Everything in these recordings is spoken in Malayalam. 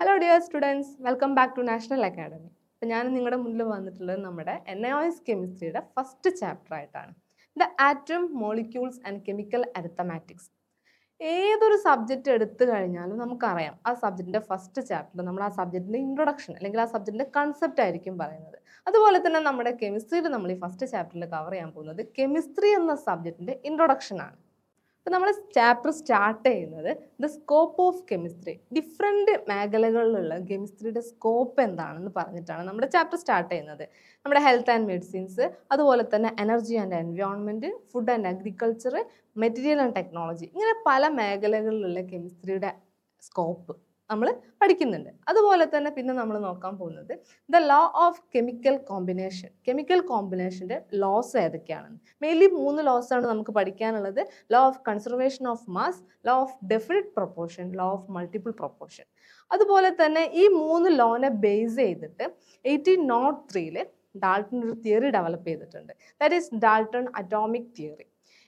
Hello dear students, welcome back to national academy. അപ്പം ഞാൻ നിങ്ങളുടെ മുന്നിൽ വന്നിട്ടുള്ളത് നമ്മുടെ NIOS കെമിസ്ട്രിയുടെ ഫസ്റ്റ് ചാപ്റ്റർ ആയിട്ടാണ്. The atom, molecules and chemical arithmetics. ഏതൊരു സബ്ജക്റ്റ് എടുത്തു കഴിഞ്ഞാലും നമുക്കറിയാം ആ സബ്ജക്റ്റിൻ്റെ ഫസ്റ്റ് ചാപ്റ്ററിൽ നമ്മൾ ആ സബ്ജക്റ്റിൻ്റെ ഇൻട്രൊഡക്ഷൻ അല്ലെങ്കിൽ ആ സബ്ജക്റ്റിൻ്റെ കൺസെപ്റ്റ് ആയിരിക്കും പറയുന്നത്. അതുപോലെ തന്നെ നമ്മുടെ കെമിസ്ട്രിയിൽ നമ്മൾ ഈ ഫസ്റ്റ് ചാപ്റ്ററിൽ കവർ ചെയ്യാൻ പോകുന്നത് കെമിസ്ട്രി എന്ന സബ്ജക്റ്റിൻ്റെ ഇൻട്രൊഡക്ഷൻ ആണ്. അപ്പോൾ നമ്മൾ ചാപ്റ്റർ സ്റ്റാർട്ട് ചെയ്യുന്നത് the scope of chemistry, different മേഖലകളിലുള്ള കെമിസ്ട്രിയുടെ സ്കോപ്പ് എന്താണെന്ന് പറഞ്ഞിട്ടാണ് നമ്മുടെ ചാപ്റ്റർ സ്റ്റാർട്ട് ചെയ്യുന്നത്. നമ്മുടെ ഹെൽത്ത് ആൻഡ് മെഡിസിൻസ്, അതുപോലെ തന്നെ energy and environment, food and agriculture, material and technology, ഇങ്ങനെ പല മേഖലകളിലുള്ള കെമിസ്ട്രിയുടെ സ്കോപ്പ് നമ്മൾ പഠിക്കുന്നുണ്ട്. അതുപോലെ തന്നെ പിന്നെ നമ്മൾ നോക്കാൻ പോകുന്നത് the law of chemical combination, chemical കോമ്പിനേഷൻ്റെ ലോസ് ഏതൊക്കെയാണെന്ന്. മെയിൻലി 3 ലോസ് ആണ് നമുക്ക് പഠിക്കാനുള്ളത്. Law of conservation of mass, law of definite proportion, law of multiple proportion. അതുപോലെ തന്നെ ഈ 3 ലോനെ ബേസ് ചെയ്തിട്ട് 1803 ഡാൾട്ടൺ ഒരു തിയറി ഡെവലപ്പ് ചെയ്തിട്ടുണ്ട്. That is Dalton atomic theory.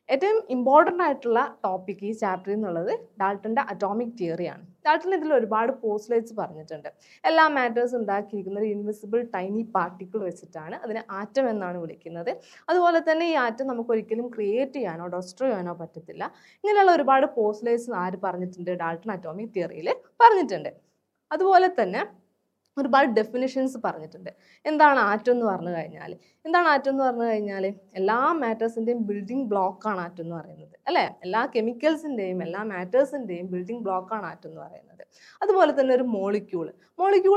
ഏറ്റവും ഇമ്പോർട്ടൻ്റ് ആയിട്ടുള്ള ടോപ്പിക് ഈ ചാപ്റ്ററിൽ നിന്നുള്ളത് ഡാൾട്ടൻ്റെ അറ്റോമിക് തിയറിയാണ്. ഡാൾട്ടൺ ഇതിൽ ഒരുപാട് പോസ്റ്റ്ലേറ്റ്സ് പറഞ്ഞിട്ടുണ്ട്. എല്ലാ മാറ്റേഴ്സ് ഉണ്ടാക്കിയിരിക്കുന്നത് ഇൻവിസിബിൾ ടൈനി പാർട്ടിക്കിൾ വെച്ചിട്ടാണ്. അതിനെ ആറ്റം എന്നാണ് വിളിക്കുന്നത്. അതുപോലെ തന്നെ ഈ ആറ്റം നമുക്ക് ഒരിക്കലും ക്രിയേറ്റ് ചെയ്യാനോ ഡെസ്ട്രോയ് ചെയ്യാനോ പറ്റത്തില്ല. ഇങ്ങനെയുള്ള ഒരുപാട് പോസ്റ്റ്ലേറ്റ്സ് ആര് പറഞ്ഞിട്ടുണ്ട്? ഡാൾട്ടൺ അറ്റോമിക് തിയറിയിൽ പറഞ്ഞിട്ടുണ്ട്. അതുപോലെ തന്നെ ഒരുപാട് ഡെഫിനിഷൻസ് പറഞ്ഞിട്ടുണ്ട്. എന്താണ് ആറ്റം എന്ന് പറഞ്ഞു കഴിഞ്ഞാൽ എല്ലാ മാറ്റേഴ്സിൻ്റെയും ബിൽഡിംഗ് ബ്ലോക്കാണ് ആറ്റം എന്ന് പറയുന്നത്, അല്ലേ? എല്ലാ കെമിക്കൽസിൻ്റെയും എല്ലാ മാറ്റേഴ്സിൻ്റെയും ബിൽഡിംഗ് ബ്ലോക്കാണ് ആറ്റം എന്ന് പറയുന്നത്. അതുപോലെ തന്നെ ഒരു മോളിക്യൂൾ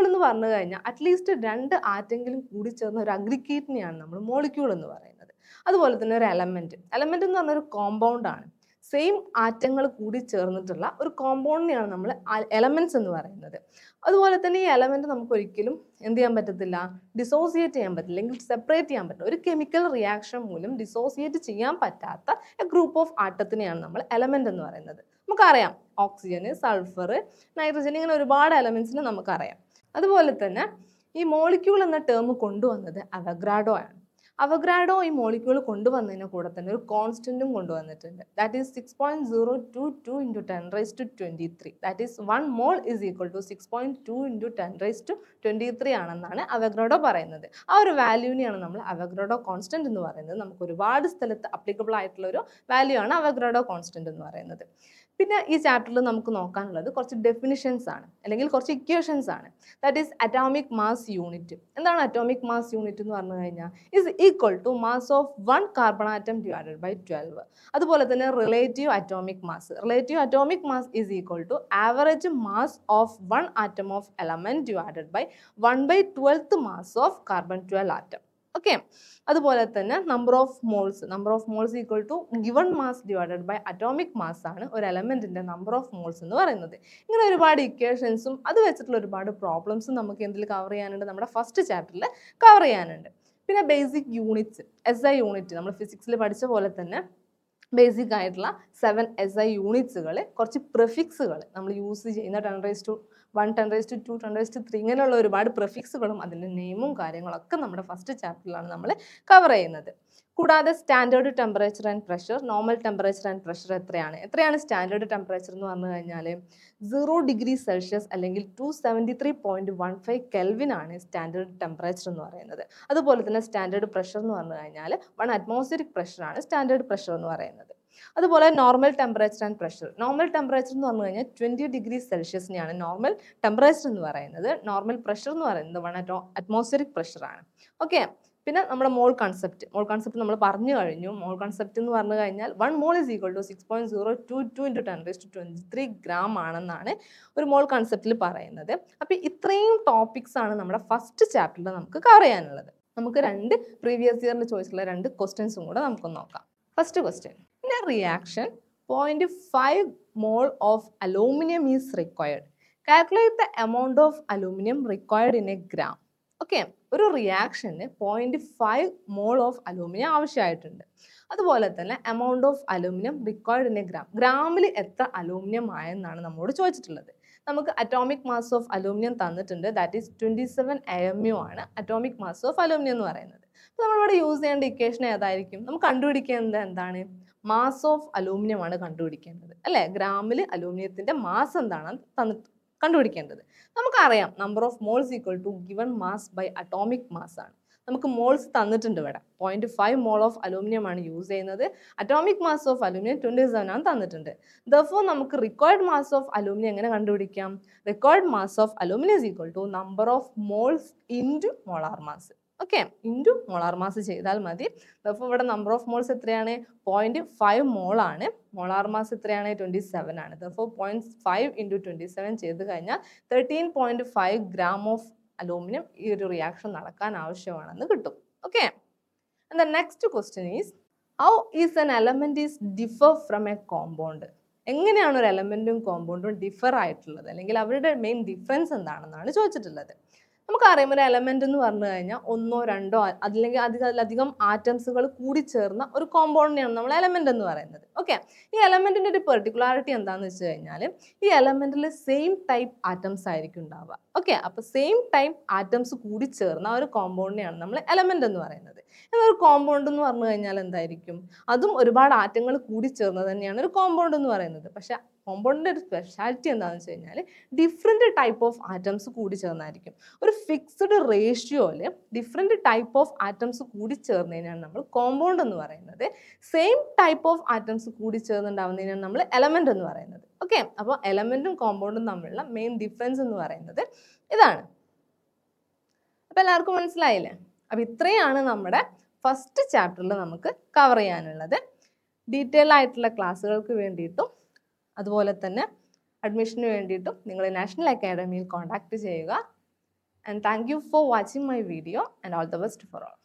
എന്ന് പറഞ്ഞു കഴിഞ്ഞാൽ അറ്റ്ലീസ്റ്റ് 2 ആറ്റെങ്കിലും കൂടി ചേർന്ന ഒരു അഗ്രിഗേറ്റിനെയാണ് നമ്മൾ മോളിക്യൂൾ എന്ന് പറയുന്നത്. അതുപോലെ തന്നെ ഒരു എലമെൻറ്റ് എന്ന് പറഞ്ഞൊരു കോമ്പൗണ്ടാണ്. സെയിം ആറ്റങ്ങൾ കൂടി ചേർന്നിട്ടുള്ള ഒരു കോമ്പൗണ്ടിനെയാണ് നമ്മൾ എലമെൻറ്റ്സ് എന്ന് പറയുന്നത്. അതുപോലെ തന്നെ ഈ എലമെൻറ്റ് നമുക്ക് ഒരിക്കലും എന്ത് ചെയ്യാൻ പറ്റത്തില്ല, ഡിസോസിയേറ്റ് ചെയ്യാൻ പറ്റില്ല, അല്ലെങ്കിൽ സെപ്പറേറ്റ് ചെയ്യാൻ പറ്റില്ല. ഒരു കെമിക്കൽ റിയാക്ഷൻ മൂലം ഡിസോസിയേറ്റ് ചെയ്യാൻ പറ്റാത്ത എ ഗ്രൂപ്പ് ഓഫ് ആറ്റത്തിനെയാണ് നമ്മൾ എലമെൻറ്റ് എന്ന് പറയുന്നത്. നമുക്കറിയാം ഓക്സിജന്, സൾഫർ, നൈട്രജൻ, ഇങ്ങനെ ഒരുപാട് എലമെൻറ്റ്സിന് നമുക്കറിയാം. അതുപോലെ തന്നെ ഈ മോളിക്യൂൾ എന്ന ടേം കൊണ്ടുവന്നത് അവഗ്രാഡോ ആണ്. അവഗ്രാഡോ ഈ മോളിക്യൂൾ കൊണ്ടുവന്നതിന് കൂടെ തന്നെ ഒരു കോൺസ്റ്റന്റും കൊണ്ടുവന്നിട്ടുണ്ട്. That is 6.022 × 10⁻23. That is 1 mole is equal to 6.2 × 10⁻23 ആണെന്നാണ് അവഗ്രാഡോ പറയുന്നത്. ആ ഒരു വാല്യൂവിനെയാണ് നമ്മൾ അവഗ്രാഡോ കോൺസ്റ്റന്റ് എന്ന് പറയുന്നത്. നമുക്ക് ഒരുപാട് സ്ഥലത്ത് അപ്ലിക്കബിൾ ആയിട്ടുള്ള ഒരു വാല്യൂ ആണ് അവഗ്രാഡോ കോൺസ്റ്റന്റ് എന്ന് പറയുന്നത്. പിന്നെ ഈ ചാപ്റ്ററിൽ നമുക്ക് നോക്കാനുള്ളത് കുറച്ച് ഡെഫിനിഷൻസ് ആണ്, അല്ലെങ്കിൽ കുറച്ച് ഇക്വേഷൻസ് ആണ്. That is atomic mass unit. എന്താണ് അറ്റോമിക് മാസ് യൂണിറ്റ് എന്ന് പറഞ്ഞു കഴിഞ്ഞാൽ is equal to mass of 1 carbon atom divided by 12. അതുപോലെ തന്നെ relative atomic mass is equal to average mass of 1 atom of element divided by 1/12th mass of carbon 12 atom. Okay. അതുപോലെ തന്നെ number of moles equal to given mass divided by atomic mass ആണ് ഒരു എലമെന്റിന്റെ നമ്പർ ഓഫ് മോൾസ് എന്ന് പറയുന്നത്. ഇങ്ങനെ ഒരുപാട് ഇക്വേഷൻസും അത് വെച്ചിട്ടുള്ള ഒരുപാട് പ്രോബ്ലംസും നമുക്ക് എന്തിൽ കവർ ചെയ്യാനുണ്ട്? നമ്മുടെ ഫസ്റ്റ് ചാപ്റ്ററിൽ കവർ ചെയ്യാനുണ്ട്. പിന്നെ ബേസിക് യൂണിറ്റ്സ്, SI യൂണിറ്റ്, നമ്മൾ ഫിസിക്സിൽ പഠിച്ച പോലെ തന്നെ ബേസിക് ആയിട്ടുള്ള 7 SI യൂണിറ്റ്സുകൾ, കുറച്ച് പ്രിഫിക്സുകൾ നമ്മൾ യൂസ് ചെയ്യുന്ന 10⁻1, 10⁻2, 10⁻3 ഇങ്ങനെയുള്ള ഒരുപാട് പ്രിഫിക്സുകളും അതിൻ്റെ നെയിമും കാര്യങ്ങളൊക്കെ നമ്മുടെ ഫസ്റ്റ് ചാപ്റ്ററിലാണ് നമ്മൾ കവർ ചെയ്യുന്നത്. കൂടാതെ standard temperature and pressure, normal temperature and pressure എത്രയാണ് സ്റ്റാൻഡേർഡ് ടെമ്പറേച്ചർ എന്ന് പറഞ്ഞു കഴിഞ്ഞാൽ 0°C അല്ലെങ്കിൽ 273.15 കെൽവിൻ ആണ് സ്റ്റാൻഡേർഡ് ടെമ്പറേച്ചർ എന്ന് പറയുന്നത്. അതുപോലെ തന്നെ സ്റ്റാൻഡേർഡ് പ്രഷർ എന്ന് പറഞ്ഞു കഴിഞ്ഞാൽ 1 അറ്റ്മോസ്ഫിയറിക് പ്രഷറാണ് സ്റ്റാൻഡേർഡ് പ്രഷർ എന്ന് പറയുന്നത്. അതുപോലെ നോർമൽ ടെമ്പറേച്ചർ ആൻഡ് പ്രഷർ എന്ന് പറഞ്ഞു കഴിഞ്ഞാൽ 20°C നോർമൽ ടെമ്പറേച്ചർ എന്ന് പറയുന്നത്. നോർമൽ പ്രഷർ എന്ന് പറയുന്നത് 1 അറ്റ്മോസ്ഫിയറിക് പ്രഷറാണ്. ഓക്കെ. പിന്നെ നമ്മുടെ മോൾ കൺസെപ്റ്റ് നമ്മൾ പറഞ്ഞു കഴിഞ്ഞു. മോൾ കൺസെപ്റ്റ് എന്ന് പറഞ്ഞു കഴിഞ്ഞാൽ 1 mole is equal to 6.022 × 10⁻23 gram ആണെന്നാണ് ഒരു മോൾ കൺസെപ്റ്റിൽ പറയുന്നത്. അപ്പോൾ ഇത്രയും ടോപ്പിക്സ് ആണ് നമ്മുടെ ഫസ്റ്റ് ചാപ്റ്ററിൽ നമുക്ക് കവർ ചെയ്യാനുള്ളത്. നമുക്ക് 2 പ്രീവിയസ് ഇയറിൽ ചോദിച്ചിട്ടുള്ള 2 ക്വസ്റ്റ്യൻസും കൂടെ നമുക്ക് നോക്കാം. First question, in a reaction 0.5 mole of aluminum is required. Calculate the amount of aluminum required in a gram. Okay. ഒരു റിയാക്ഷന് 0.5 മോൾ ഓഫ് അലൂമിനിയം ആവശ്യമായിട്ടുണ്ട്. അതുപോലെ തന്നെ amount of aluminium required in a ഗ്രാമിൽ എത്ര അലൂമിനിയം ആയെന്നാണ് നമ്മളോട് ചോദിച്ചിട്ടുള്ളത്. നമുക്ക് അറ്റോമിക് മാസ് ഓഫ് അലൂമിനിയം തന്നിട്ടുണ്ട്. ദാറ്റ് ഈസ് 27 AMU ആണ് അറ്റോമിക് മാസ് ഓഫ് അലൂമിനിയം എന്ന് പറയുന്നത്. അപ്പോൾ നമ്മളിവിടെ യൂസ് ചെയ്യേണ്ട ഇക്വേഷൻ ഏതായിരിക്കും? നമുക്ക് കണ്ടുപിടിക്കേണ്ടത് എന്താണ്? മാസ് ഓഫ് അലൂമിനിയം ആണ് കണ്ടുപിടിക്കേണ്ടത്, അല്ലേ? ഗ്രാമിൽ അലൂമിനിയത്തിൻ്റെ മാസ് എന്താണ് കണ്ടുപിടിക്കേണ്ടത്. നമുക്കറിയാം number of moles equal to given mass by atomic mass ആണ്. നമുക്ക് മോൾസ് തന്നിട്ടുണ്ട് ഇവിടെ. 0.5 മോൾ ഓഫ് അലൂമിനിയം ആണ് യൂസ് ചെയ്യുന്നത്. അറ്റോമിക് മാസ് ഓഫ് അലൂമിനിയം 27 ആണ് തന്നിട്ടുണ്ട്. ദർഫോർ നമുക്ക് റിക്വയർഡ് മാസ് ഓഫ് അലൂമിനിയം എങ്ങനെ കണ്ടുപിടിക്കാം? Required mass of aluminium is equal to number of moles into molar mass. Okay, into molar mass ചെയ്താൽ മതി. ദർഫോർ ഇവിടെ നമ്പർ ഓഫ് മോൾസ് എത്രയാണ്? 0.5 മോൾ ആണ്. മോളാർ മാസ് എത്രയാണ്? 27 ആണ്. ദർഫോർ 0.5 ഇൻറ്റു 27 ചെയ്ത് കഴിഞ്ഞാൽ 13.5 ഗ്രാം ഓഫ് അലൂമിനിയം ഈ ഒരു റിയാക്ഷൻ നടക്കാൻ ആവശ്യമാണെന്ന് കിട്ടും. Okay, and the next question is how is an element is differ from a compound? എങ്ങനെയാണ് ഒരു എലമെന്റും കോമ്പൗണ്ടും ഡിഫർ ആയിട്ടുള്ളത്, അല്ലെങ്കിൽ അവരുടെ മെയിൻ ഡിഫറൻസ് എന്താണെന്നാണ് ചോദിച്ചിട്ടുള്ളത്. നമുക്കറിയാം ഒരു എലമെന്റ് എന്ന് പറഞ്ഞു കഴിഞ്ഞാൽ ഒന്നോ രണ്ടോ അല്ലെങ്കിൽ അതിലധികം ആറ്റംസുകൾ കൂടി ചേർന്ന ഒരു കോമ്പൗണ്ടിനെയാണ് നമ്മൾ എലമെന്റ് എന്ന് പറയുന്നത്. ഓക്കെ, ഈ എലമെന്റിന്റെ ഒരു പെർട്ടിക്കുലാരിറ്റി എന്താണെന്ന് വെച്ച് കഴിഞ്ഞാൽ ഈ എലമെന്റിൽ സെയിം ടൈപ്പ് ആറ്റംസ് ആയിരിക്കും ഉണ്ടാവുക. ഓക്കെ, അപ്പോൾ സെയിം ടൈപ്പ് ആറ്റംസ് കൂടി ചേർന്ന ഒരു കോമ്പൗണ്ടിനെയാണ് നമ്മൾ എലമെന്റ് എന്ന് പറയുന്നത്. എന്നാൽ ഒരു കോമ്പൗണ്ട് എന്ന് പറഞ്ഞു കഴിഞ്ഞാൽ എന്തായിരിക്കും? അതും ഒരുപാട് ആറ്റങ്ങൾ കൂടി ചേർന്നത് തന്നെയാണ് ഒരു കോമ്പൗണ്ട് എന്ന് പറയുന്നത്. പക്ഷെ കോമ്പൗണ്ടിന്റെ ഒരു സ്പെഷ്യാലിറ്റി എന്താണെന്ന് വെച്ച് കഴിഞ്ഞാൽ ഡിഫറെൻറ്റ് ടൈപ്പ് ഓഫ് ആറ്റംസ് കൂടി ചേർന്നായിരിക്കും. ഒരു ഫിക്സ്ഡ് റേഷ്യോയിൽ ഡിഫറെൻറ്റ് ടൈപ്പ് ഓഫ് ആറ്റംസ് കൂടി ചേർന്നതിനാണ് നമ്മൾ കോമ്പൗണ്ട് എന്ന് പറയുന്നത്. സെയിം ടൈപ്പ് ഓഫ് ആറ്റംസ് കൂടി ചേർന്നുണ്ടാവുന്നതിനാണ് നമ്മൾ എലമെന്റ് എന്ന് പറയുന്നത്. ഓക്കെ, അപ്പോൾ എലമെന്റും കോമ്പൗണ്ടും തമ്മിലുള്ള മെയിൻ ഡിഫറൻസ് എന്ന് പറയുന്നത് ഇതാണ്. അപ്പോൾ എല്ലാവർക്കും മനസ്സിലായില്ലേ? അപ്പോൾ ഇത്രയാണ് നമ്മുടെ ഫസ്റ്റ് ചാപ്റ്ററിൽ നമുക്ക് കവർ ചെയ്യാനുള്ളത്. ഡീറ്റെയിൽ ആയിട്ടുള്ള ക്ലാസ്സുകൾക്ക് വേണ്ടിയിട്ടും അതുപോലെ തന്നെ അഡ്മിഷന് വേണ്ടിയിട്ടും നിങ്ങൾ നാഷണൽ അക്കാഡമിയിൽ കോൺടാക്ട് ചെയ്യുക. And thank you for watching my video and all the best for all.